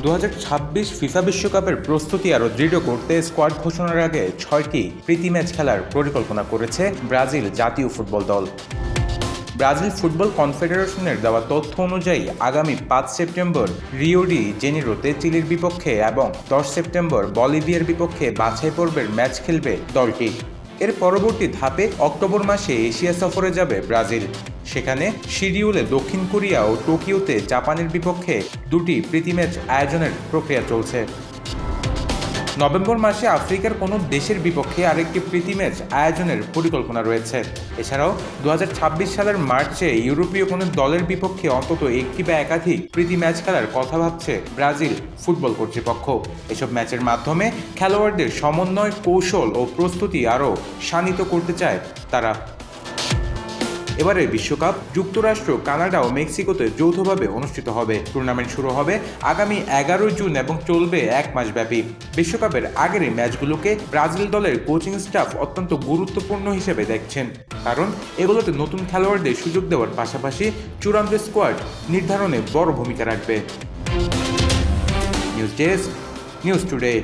2026 FIFA বিশ্বকাপের প্রস্তুতি আরও দৃঢ় করতে স্কোয়াড ঘোষণার আগে 6টি প্রীতি ম্যাচ খেলার পরিকল্পনা করেছে ব্রাজিল জাতীয় ফুটবল দল। ব্রাজিল ফুটবল কনফেডারেশনের দেওয়া তথ্য অনুযায়ী আগামী 5 সেপ্টেম্বর রিও ডি জেনিরোতে চিলির বিপক্ষে এবং 10 সেপ্টেম্বর বলিভিয়ার বিপক্ষে বাছাই পর্বের ম্যাচ খেলবে দলটি। এর পরবর্তী ধাপে অক্টোবর মাসে এশিয়া সফরে যাবে ব্রাজিল। সেখানে শিডিউলে দক্ষিণ কোরিয়া ও টোকিওতে জাপানের বিপক্ষে দুটি প্রীতি ম্যাচ আয়োজনের প্রক্রিয়া চলছে। নভেম্বর মাসে আফ্রিকার কোনো দেশের বিপক্ষে আরেকটি প্রীতি ম্যাচ আয়োজনের পরিকল্পনা রয়েছে। এছাড়াও 2026 সালের মার্চে ইউরোপীয় কোনো দলের বিপক্ষে অন্তত একটি বা একাধিক প্রীতি ম্যাচ খেলার কথা ভাবছে ব্রাজিল ফুটবল কর্তৃপক্ষ। এসব ম্যাচের মাধ্যমে খেলোয়াড়দের সমন্বয়, কৌশল ও প্রস্তুতি আরও শানিত করতে চায় তারা। এবারের বিশ্বকাপ যুক্তরাষ্ট্র, কানাডা ও মেক্সিকোতে যৌথভাবে অনুষ্ঠিত হবে। টুর্নামেন্ট শুরু হবে আগামী 11 জুন এবং চলবে 1 মাস ব্যাপী। বিশ্বকাপের আগের এই ম্যাচগুলোকে ব্রাজিল দলের কোচিং স্টাফ অত্যন্ত গুরুত্বপূর্ণ হিসেবে দেখছেন, কারণ এগুলোতে নতুন খেলোয়াড়দের সুযোগ দেওয়ার পাশাপাশি চূড়ান্ত স্কোয়াড নির্ধারণে বড় ভূমিকা রাখবে। News desk, news today.